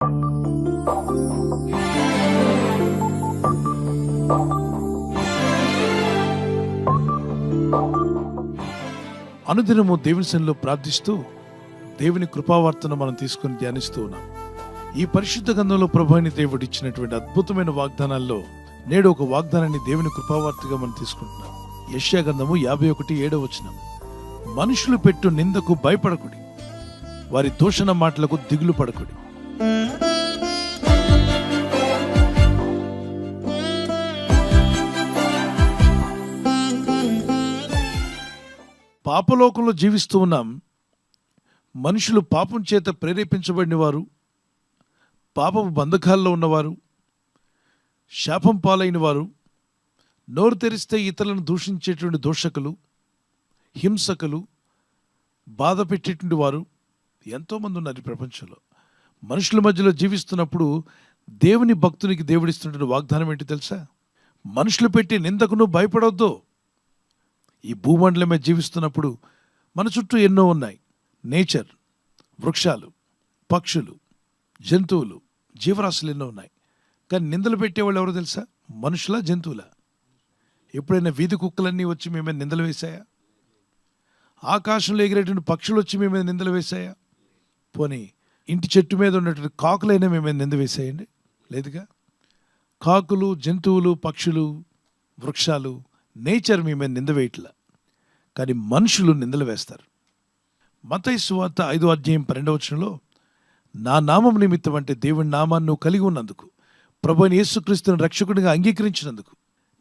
అనుదినము దేవుని సన్నిధిలో ప్రార్థిస్తూ దేవుని కృపావార్తను మనం తీసుకుని ధ్యానిస్తూ ఉన్నాం. ఈ పరిశుద్ధ గ్రంథంలో ప్రభువైన దేవుడు ఇచ్చినటువంటి అద్భుతమైన వాగ్దానాల్లో నేడు ఒక వాగ్దానాన్ని దేవుని కృపావార్తగా మనం తీసుకుంటున్నాం. యెషయా గ్రంథము 51:7 మనుషులు పెట్టు నిందకు భయపడకుడి, వారి దూషణ మాటలకు దిగులు పడకుడి. పాపలోకంలో జీవిస్తూ ఉన్నాం. మనుషులు పాపం చేత ప్రేరేపించబడిన వారు, పాపపు బంధకాల్లో ఉన్నవారు, శాపం పాలైన వారు, నోరు తెరిస్తే ఇతరులను దూషించేటువంటి దూషకులు, హింసకులు, బాధ పెట్టేటువంటి వారు ఎంతోమంది ఉన్నారు ఈ ప్రపంచంలో. మనుషుల మధ్యలో జీవిస్తున్నప్పుడు దేవుని భక్తునికి దేవుడిస్తున్నటువంటి వాగ్దానం ఏంటి తెలుసా? మనుషులు పెట్టి నిందకును భయపడవద్దు. ఈ భూమండలం మీద జీవిస్తున్నప్పుడు మన చుట్టూ ఎన్నో ఉన్నాయి. నేచర్, వృక్షాలు, పక్షులు, జంతువులు, జీవరాశులు ఎన్నో ఉన్నాయి. కానీ నిందలు పెట్టేవాళ్ళు ఎవరో తెలుసా? మనుషులా, జంతువులా? ఎప్పుడైనా వీధి కుక్కలన్నీ వచ్చి మీ మీద నిందలు వేశాయా? ఆకాశంలో ఎగిరేటువంటి పక్షులు వచ్చి మీ మీద నిందలు వేశాయా? పోనీ ఇంటి చెట్టు మీద ఉన్నటువంటి కాకులైనా మీ మీద నింద వేసాయండి? లేదుగా. కాకులు, జంతువులు, పక్షులు, వృక్షాలు, నేచర్ మీ మీద నింద వేయట్లా. కానీ మనుషులు నిందలు వేస్తారు. మత్తయి సువార్త 5:12 నా నామం నిమిత్తం, అంటే దేవుని నామాన్ని నువ్వు కలిగి ఉన్నందుకు, ప్రభువైన యేసుక్రీస్తుని రక్షకుడిగా అంగీకరించినందుకు,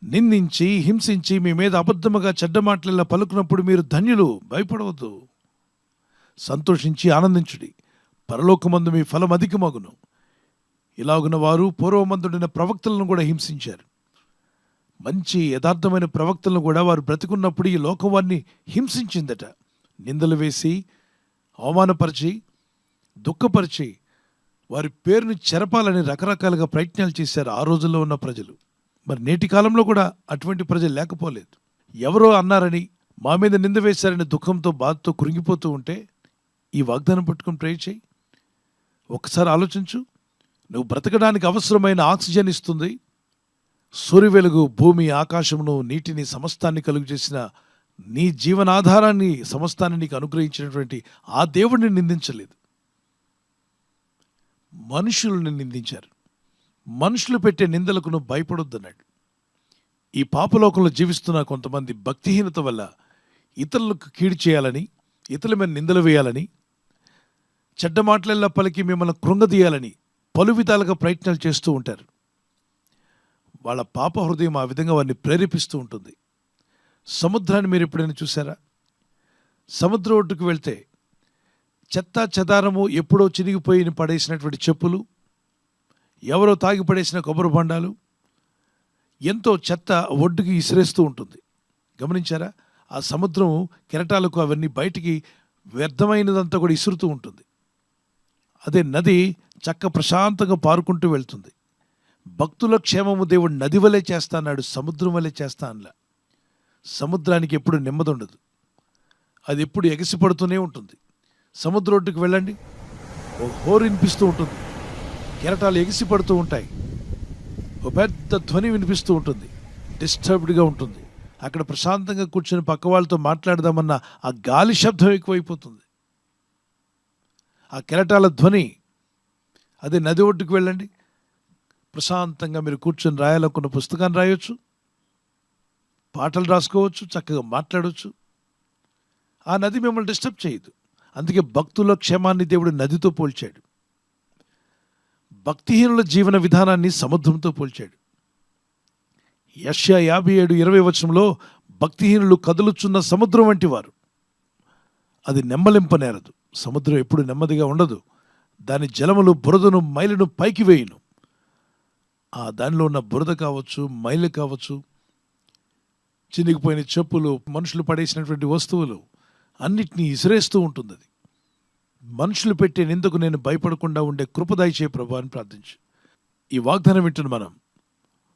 నిందించి హింసించి మీ మీద అబద్ధముగా చెడ్డ మాటలు పలుకున్నప్పుడు మీరు ధన్యులు, భయపడవద్దు, సంతోషించి ఆనందించుడి, పరలోకమందు మీ ఫలం అధికమగును. ఇలాగున వారు పూర్వమందుడైన ప్రవక్తలను కూడా హింసించారు. మంచి యథార్థమైన ప్రవక్తలను కూడా వారు బ్రతికున్నప్పుడు ఈ లోకం వారిని హింసించిందట. నిందలు వేసి, అవమానపరిచి, దుఃఖపరిచి, వారి పేరుని చెరపాలని రకరకాలుగా ప్రయత్నాలు చేశారు ఆ రోజుల్లో ఉన్న ప్రజలు. మరి నేటి కాలంలో కూడా అటువంటి ప్రజలు లేకపోలేదు. ఎవరో అన్నారని, మా మీద నింద వేశారని దుఃఖంతో, బాధతో కృంగిపోతూ ఉంటే ఈ వాగ్దానం పట్టుకుని ప్రే చేయి. ఒకసారి ఆలోచించు. నువ్వు బ్రతకడానికి అవసరమైన ఆక్సిజన్ ఇస్తుంది, సూర్య వెలుగు, భూమి, ఆకాశమును, నీటిని, సమస్తాన్ని కలుగు చేసిన నీ జీవనాధారాన్ని, సమస్తాన్ని నీకు అనుగ్రహించినటువంటి ఆ దేవుడిని నిందించలేదు, మనుషులను నిందించారు. మనుషులు పెట్టే నిందలకు నువ్వు భయపడొద్దన్నాడు. ఈ పాపలోకంలో జీవిస్తున్న కొంతమంది భక్తిహీనత వల్ల ఇతరులకు కీడు చేయాలని, ఇతరుల మీద నిందలు వేయాలని, చెడ్డ మాటలెల్లా పలికి మిమ్మల్ని కృంగదీయాలని పలు విధాలుగా ప్రయత్నాలు చేస్తూ ఉంటారు. వాళ్ళ పాప హృదయం ఆ విధంగా వారిని ప్రేరేపిస్తూ ఉంటుంది. సముద్రాన్ని మీరు ఎప్పుడైనా చూసారా? సముద్రం ఒడ్డుకు వెళ్తే చెత్త చెదారము, ఎప్పుడో చినిగిపోయి పడేసినటువంటి చెప్పులు, ఎవరో తాగి పడేసిన కొబ్బరి బొండాలు, ఎంతో చెత్త ఒడ్డుకి ఇసిరేస్తూ ఉంటుంది. గమనించారా? ఆ సముద్రం కెరటాలకు అవన్నీ బయటికి వ్యర్థమైనదంతా కూడా ఇసురుతూ ఉంటుంది. అదే నది చక్క ప్రశాంతంగా పారుకుంటూ వెళ్తుంది. భక్తుల క్షేమము దేవుడు నది వలె చేస్తా అన్నాడు, సముద్రం వలె చేస్తా అన్నా. సముద్రానికి ఎప్పుడు నెమ్మది ఉండదు, అది ఎప్పుడు ఎగసిపడుతూనే ఉంటుంది. సముద్ర ఒడ్డుకు వెళ్ళండి, ఓ హోరు వినిపిస్తూ ఉంటుంది, కెరటాలు ఎగిసిపడుతూ ఉంటాయి, ఓ పెద్ద ధ్వని వినిపిస్తూ ఉంటుంది, డిస్టర్బ్డ్గా ఉంటుంది. అక్కడ ప్రశాంతంగా కూర్చొని పక్క వాళ్ళతో మాట్లాడదామన్న ఆ గాలి శబ్దం ఎక్కువైపోతుంది, ఆ కెరటాల ధ్వని. అదే నది ఒడ్డుకు వెళ్ళండి, ప్రశాంతంగా మీరు కూర్చొని రాయాలనుకున్న పుస్తకాన్ని రాయొచ్చు, పాటలు రాసుకోవచ్చు, చక్కగా మాట్లాడవచ్చు. ఆ నది మిమ్మల్ని డిస్టర్బ్ చేయదు. అందుకే భక్తుల క్షేమాన్ని దేవుడు నదితో పోల్చాడు, భక్తిహీనుల జీవన విధానాన్ని సముద్రంతో పోల్చాడు. యెషయా 57:20 భక్తిహీనులు కదులుచున్న సముద్రం వంటి వారు, అది నెమ్మలింపనేరదు. సముద్రం ఎప్పుడు నెమ్మదిగా ఉండదు, దాని జలములు బురదను, మైలును పైకి వేయును. ఆ దానిలో ఉన్న బురద కావచ్చు, మైలు కావచ్చు, చినిగిపోయిన చెప్పులు, మనుషులు పడేసినటువంటి వస్తువులు అన్నిటినీ ఇసిరేస్తూ ఉంటుంది. అది మనుషులు పెట్టే నిందకు నేను భయపడకుండా ఉండే కృపదాయి చే ప్రభు అని ప్రార్థించు. ఈ వాగ్దానం వింటున్న మనం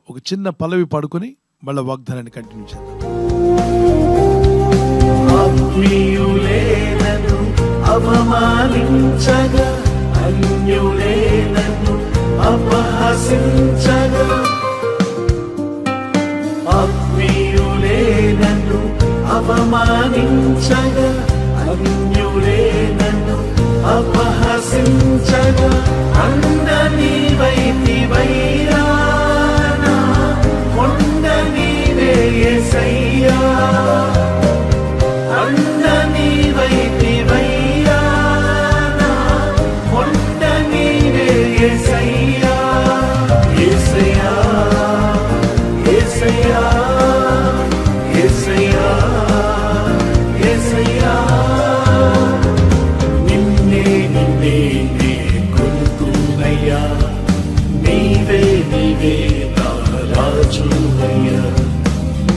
ఒక చిన్న పల్లవి పాడుకొని మళ్ళీ వాగ్దానాన్ని కంటిన్యూ చేద్దాం. అవమానించగా అన్యులే నన్ను అపహసించగా, ఆత్మీయులే నన్ను అవమానించగా, అన్యులే నన్ను అపహసించగా, అండ నీవైతివయ్యా, నా కొండ నీవే యేసయ్యా, అండ నీవైతివయ్యా, నా కొండ నీవే యేసయ్యా, యేసయ్యా, యేసయ్యా, యేసయ్యా, యేసయ్యా, నిన్నే నిన్నే నే కొలుతున్నయ్యా, నీవే నీవే నా రాజువయ్యా,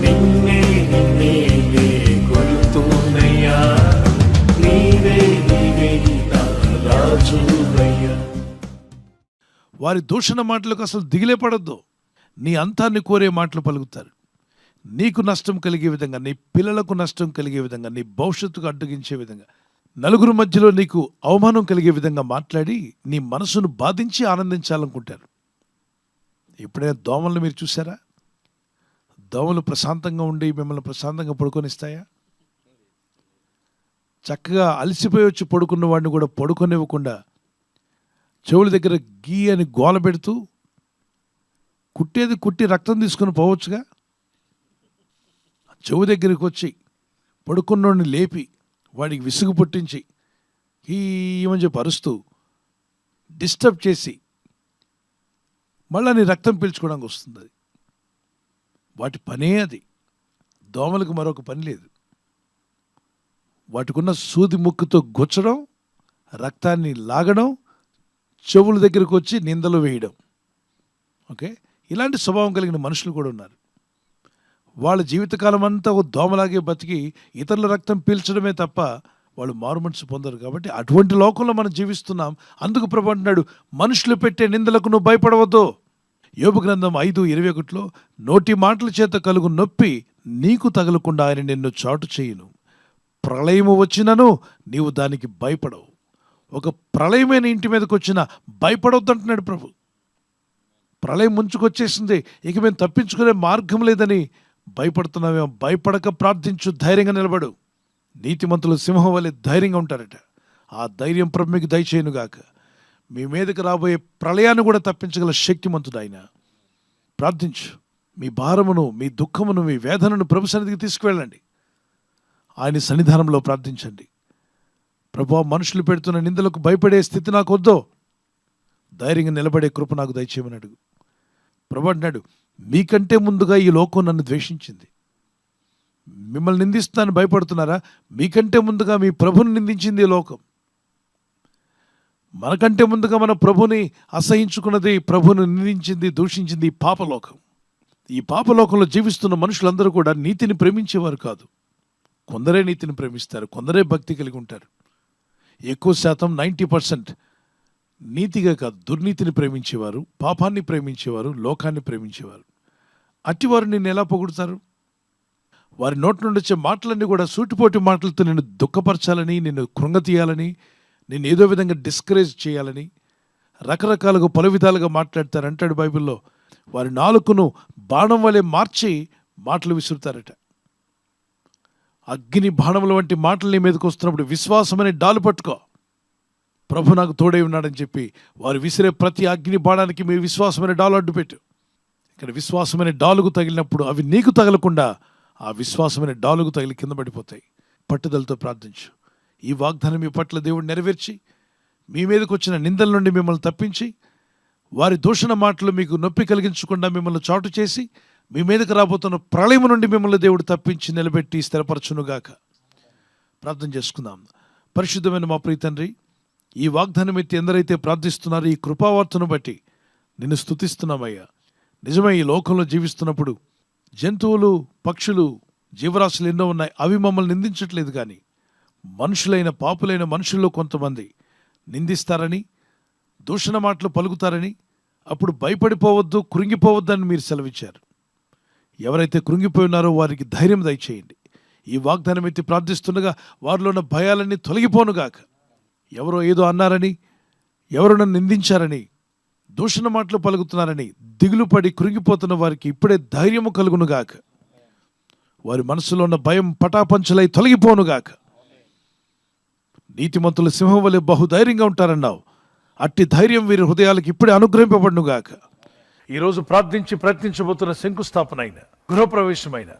నిన్నే నిన్నే నే కొలుతున్నయ్యా, నీవే నీవే నా రాజువయ్యా. వారి దూషణ మాటలకు అసలు దిగిలే పడద్దు. నీ అంతాన్ని కోరే మాటలు పలుకుతారు. నీకు నష్టం కలిగే విధంగా, నీ పిల్లలకు నష్టం కలిగే విధంగా, నీ భవిష్యత్తుకు అడ్డగించే విధంగా, నలుగురు మధ్యలో నీకు అవమానం కలిగే విధంగా మాట్లాడి నీ మనసును బాధించి ఆనందించాలనుకుంటారు. ఎప్పుడైనా దోమలను మీరు చూసారా? దోమలు ప్రశాంతంగా ఉండి మిమ్మల్ని ప్రశాంతంగా పడుకొనిస్తాయా? చక్కగా అలసిపోయి వచ్చి పడుకున్న వాడిని కూడా పడుకొనివ్వకుండా చెవుల దగ్గర గీ అని గోల పెడుతూ కుట్టేది కుట్టి రక్తం తీసుకుని పోవచ్చుగా. చెవు దగ్గరికి వచ్చి పడుకున్నోడిని లేపి వాడికి విసుగు పుట్టించి ఏమని చెప్పి అరుస్తూ డిస్టర్బ్ చేసి మళ్ళీ నీ రక్తం పీల్చుకోవడానికి వస్తుంది. అది వాటి పనే అది. దోమలకు మరొక పని లేదు. వాటికున్న సూది ముక్కుతో గుచ్చడం, రక్తాన్ని లాగడం, చెవుల దగ్గరకు వచ్చి నిందలు వేయడం. ఓకే, ఇలాంటి స్వభావం కలిగిన మనుషులు కూడా ఉన్నారు. వాళ్ళ జీవితకాలం అంతా ఒక దోమలాగే బతికి ఇతరుల రక్తం పీల్చడమే తప్ప వాళ్ళు మారుమనసు పొందరు. కాబట్టి అటువంటి లోకంలో మనం జీవిస్తున్నాం. అందుకు ప్రభు అంటున్నాడు, మనుషులు పెట్టే నిందలకు నువ్వు భయపడవద్దు. యోబు గ్రంథం 5:21 నోటి మాటల చేత కలుగు నొప్పి నీకు తగలకుండా ఆయన నిన్ను చాటు చేయును. ప్రళయము వచ్చినను నీవు దానికి భయపడవు. ఒక ప్రళయమైన ఇంటి మీదకి వచ్చినా భయపడవద్దు అంటున్నాడు ప్రభు. ప్రళయం ముంచుకొచ్చేసింది, ఇక మేము తప్పించుకునే మార్గం లేదని భయపడుతున్నామేమో. భయపడక ప్రార్థించు, ధైర్యంగా నిలబడు. నీతిమంతులు సింహం వలె ధైర్యంగా ఉంటారట. ఆ ధైర్యం ప్రభు మీకు దయచేయునుగాక. మీ మీదకి రాబోయే ప్రళయాన్ని కూడా తప్పించగల శక్తిమంతుడు ఆయన. ప్రార్థించు. మీ భారమును, మీ దుఃఖమును, మీ వేదనను ప్రభు సన్నిధికి తీసుకువెళ్ళండి. ఆయన సన్నిధానంలో ప్రార్థించండి. ప్రభువా, మనుషులు పెడుతున్న నిందలకు భయపడే స్థితి నాకు వద్దు, ధైర్యంగా నిలబడే కృప నాకు దయచేయమని అడుగు. ప్రభు అంటున్నాడు, మీకంటే ముందుగా ఈ లోకం నన్ను ద్వేషించింది. మిమ్మల్ని నిందిస్తానని భయపడుతున్నారా? మీకంటే ముందుగా మీ ప్రభుని నిందించింది ఈ లోకం. మనకంటే ముందుగా మన ప్రభుని అసహించుకున్నది, ప్రభుని నిందించింది, దూషించింది ఈ పాపలోకం. ఈ పాపలోకంలో జీవిస్తున్న మనుషులందరూ కూడా నీతిని ప్రేమించేవారు కాదు. కొందరే నీతిని ప్రేమిస్తారు, కొందరే భక్తి కలిగి ఉంటారు. ఎక్కువ శాతం 90% నీతిగా కాదు, దుర్నీతిని ప్రేమించేవారు, పాపాన్ని ప్రేమించేవారు, లోకాన్ని ప్రేమించేవారు. అట్టివారు నిన్ను ఎలా పొగుడుతారు? వారి నోటి నుండి వచ్చే మాటలన్నీ కూడా సూటిపోటి మాటలతో నిన్ను దుఃఖపరచాలని, నిన్ను కృంగతీయాలని, నిన్ను ఏదో విధంగా డిస్కరేజ్ చేయాలని రకరకాలుగా పలు విధాలుగా మాట్లాడతారు. అంటాడు బైబిల్లో, వారి నాలుకను బాణం వలె మార్చి మాటలు విసురుతారట. అగ్ని బాణముల వంటి మాటలు నీ మీదకి వస్తున్నప్పుడు విశ్వాసమనే డాలు పట్టుకో. ప్రభు నాకు తోడై ఉన్నాడని చెప్పి వారు విసిరే ప్రతి అగ్ని బాణానికి మీ విశ్వాసమైన డాలు అడ్డుపెట్టు. ఇక్కడ విశ్వాసమైన డాలుగు తగిలినప్పుడు అవి నీకు తగలకుండా ఆ విశ్వాసమైన డాలుగు తగిలి కింద పడిపోతాయి. పట్టుదలతో ప్రార్థించు. ఈ వాగ్దానం మీ పట్ల దేవుడు నెరవేర్చి మీ మీదకి వచ్చిన నిందల నుండి మిమ్మల్ని తప్పించి, వారి దూషణ మాటలు మీకు నొప్పి కలిగించకుండా మిమ్మల్ని చాటు చేసి, మీ మీదకి రాబోతున్న ప్రళయం నుండి మిమ్మల్ని దేవుడు తప్పించి నిలబెట్టి స్థిరపరచునుగాక. ప్రార్థన చేసుకుందాం. పరిశుద్ధమైన మా ప్రియ తండ్రి, ఈ వాగ్దానం ఎత్తి ఎందరైతే ప్రార్థిస్తున్నారో ఈ కృపావార్తను బట్టి నిన్ను స్తుతిస్తున్నామయ్యా. నిజమే, ఈ లోకంలో జీవిస్తున్నప్పుడు జంతువులు, పక్షులు, జీవరాశులు ఎన్నో ఉన్నాయి. అవి మమ్మల్ని నిందించట్లేదు. కానీ మనుషులైన, పాపులైన మనుషుల్లో కొంతమంది నిందిస్తారని, దూషణ మాటలు పలుకుతారని, అప్పుడు భయపడిపోవద్దు, కృంగిపోవద్దు అని మీరు సెలవిచ్చారు. ఎవరైతే కృంగిపోయి ఉన్నారో వారికి ధైర్యం దయచేయండి. ఈ వాగ్దానం ఎత్తి ప్రార్థిస్తుండగా వారిలో ఉన్న భయాలన్నీ తొలగిపోనుగాక. ఎవరో ఏదో అన్నారని, ఎవరో నన్ను నిందించారని దూషణ మాటలు పలుకుతున్నారని దిగులు పడి కృంగిపోతున్న వారికి ఇప్పుడే ధైర్యము కలుగునుగాక. వారి మనసులో ఉన్న భయం పటాపంచలై తొలగిపోనుగాక. నీతిమంతుల సింహం వలె బహుధైర్యంగా ఉంటారన్నావు. అట్టి ధైర్యం వీరి హృదయాలకు ఇప్పుడే అనుగ్రహింపబడునుగాక. ఈరోజు ప్రార్థించి ప్రయత్నించబోతున్న శంకుస్థాపన అయిన, గృహప్రవేశమైన,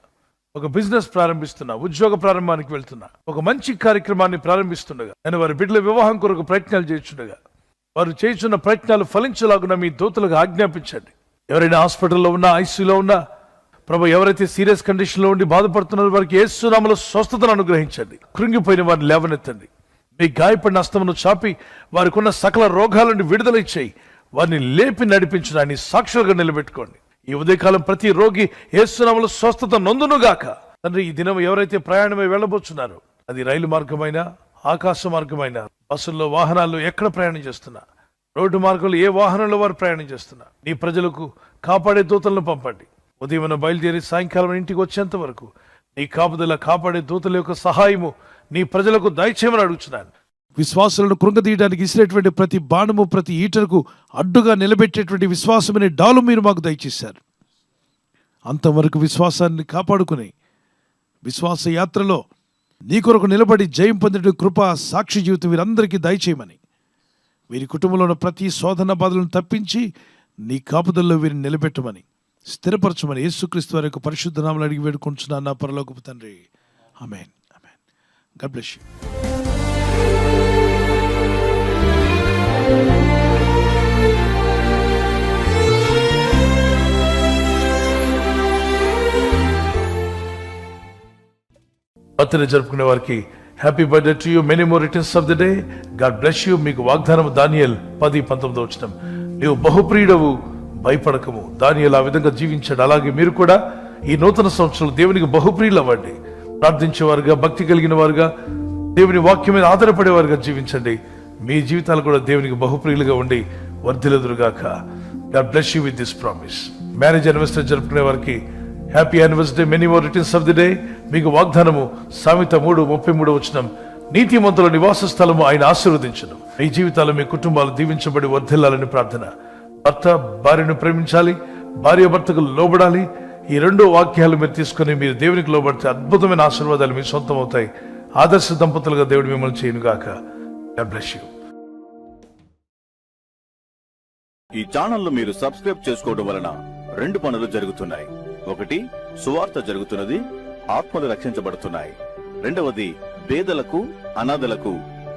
ఒక బిజినెస్ ప్రారంభిస్తున్నా, ఉద్యోగ ప్రారంభానికి వెళ్తున్నా, ఒక మంచి కార్యక్రమాన్ని ప్రారంభిస్తుండగా, నేను వారి బిడ్డల వివాహం కొరకు ప్రయత్నాలు చేస్తుండగా, వారు చేస్తున్న ప్రయత్నాలు ఫలించలాగున మీ దూతలకు ఆజ్ఞాపించండి. ఎవరైనా హాస్పిటల్లో ఉన్నా, ఐసీయూలో ఉన్నా, ప్రభు ఎవరైతే సీరియస్ కండిషన్లో ఉండి బాధపడుతున్నారో వారికి యేసు నామములో స్వస్థతను అనుగ్రహించండి. కృంగిపోయిన వారిని లేవనెత్తండి. మీ గాయపడిన హస్తమును చాపి వారికి ఉన్న సకల రోగాల నుండి విడుదల ఇచ్చేయి. వారిని లేపి నడిపించడాన్ని సాక్షులుగా నిలబెట్టుకోండి. ఈ ఉదయకాలం ప్రతి రోగి యేసు నామములో స్వస్థత నొందునుగాక. తండ్రి, ఈ దినం ఎవరైతే ప్రయాణమై వెళ్ళబోతున్నారో, అది రైలు మార్గమైనా, ఆకాశ మార్గమైనా, బస్సుల్లో, వాహనాల్లో ఎక్కడ ప్రయాణం చేస్తున్నా, రోడ్డు మార్గంలో ఏ వాహనంలో వారు ప్రయాణం చేస్తున్నా, నీ ప్రజలకు కాపాడే దూతలను పంపండి. ఉదయం బయలుదేరి సాయంకాలం ఇంటికి వచ్చేంత వరకు నీ కాపుదల, కాపాడే దూతల యొక్క సహాయము నీ ప్రజలకు దయచేయమని అడుగుతున్నాను. విశ్వాసులను కృంగదీయడానికి ఇసిరేటువంటి ప్రతి బాణము, ప్రతి ఈటలకు అడ్డుగా నిలబెట్టేటువంటి విశ్వాసమనే డాలు మీరు మాకు దయచేశారు. అంతవరకు విశ్వాసాన్ని కాపాడుకుని విశ్వాస యాత్రలో నీ కొరకు నిలబడి జయం పొందే కృప, సాక్షి జీవితం వీరందరికీ దయచేయమని, వీరి కుటుంబంలో ఉన్న ప్రతి శోధన బాధలను తప్పించి నీ కాపుదల్లో వీరిని నిలబెట్టమని, స్థిరపరచమని యేసుక్రీస్తు వారి యొక్క పరిశుద్ధ నామములో అడిగి వేడుకొంచున్నాను నా పరలోకపు తండ్రి. ఆమేన్. ఆమేన్. God bless you. బర్త్డే జరుపుకునే వారికి happy birthday to you, many more returns of the day. God bless you. మీకు వాగ్దానం దానియేలు 10:19 నీవు బహుప్రియుడవు, భయపడకము. దానియేలు ఆ విధంగా జీవించాడు. అలాగే మీరు కూడా ఈ నూతన సంవత్సరంలో దేవునికి బహుప్రియులు అవ్వండి. ప్రార్థించేవారుగా, భక్తి కలిగిన వారుగా, దేవుని వాక్యం మీద ఆధారపడేవారుగా జీవించండి. మీ జీవితాలు కూడా దేవునికి బహుప్రియులుగా ఉండి వర్ధిల్లుదురుగాక. God bless you with this promise. Marriage anniversary జరుపుకునే వారికి happy anniversary, many more returns of the day. మీకు వాగ్దానము సామెత 3:33 నీతిమంతుల నివాస స్థలము ఆయన ఆశీర్వదించును. మీ జీవితాలు, మీ కుటుంబాలు దీవించబడి వర్ధిల్లాలని ప్రార్థన. భర్త భార్యను ప్రేమించాలి, భార్య భర్తకు లోబడాలి. ఈ 2 వాక్యాలు మీరు తీసుకొని మీరు దేవునికి లోబడితే అద్భుతమైన ఆశీర్వాదాలు మీ సొంతం అవుతాయి. ఆదర్శ దంపతులుగా దేవుడు మిమ్మల్ని చేయనుగాక. God bless you. ఈ ఛానల్ మీరు సబ్స్క్రైబ్ చేసుకోవడం వలన 2 పనులు జరుగుతున్నాయి. ఒకటి, సువార్త జరుగుతున్నది, ఆత్మలు రక్షించబడుతున్నాయి. రెండవది, పేదలకు, అనాథలకు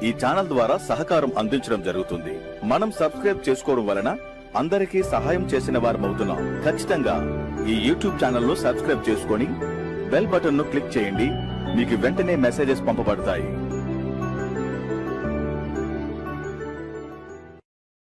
ఈ ఛానల్ ద్వారా సహకారం అందించడం జరుగుతుంది. మనం సబ్స్క్రైబ్ చేసుకోవడం వలన అందరికీ సహాయం చేసిన వారమవుతున్నాం. ఖచ్చితంగా ఈ యూట్యూబ్ ఛానల్ ను సబ్స్క్రైబ్ చేసుకొని బెల్ బటన్ ను క్లిక్ చేయండి. మీకు వెంటనే మెసేజెస్ పంపబడతాయి.